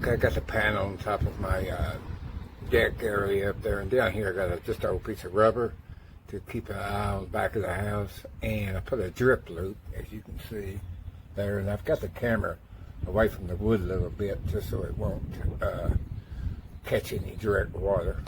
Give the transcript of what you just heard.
Okay, I got the panel on top of my deck area up there, and down here I got just an old piece of rubber to keep an eye on the back of the house, and I put a drip loop, as you can see there, and I've got the camera away from the wood a little bit just so it won't catch any direct water.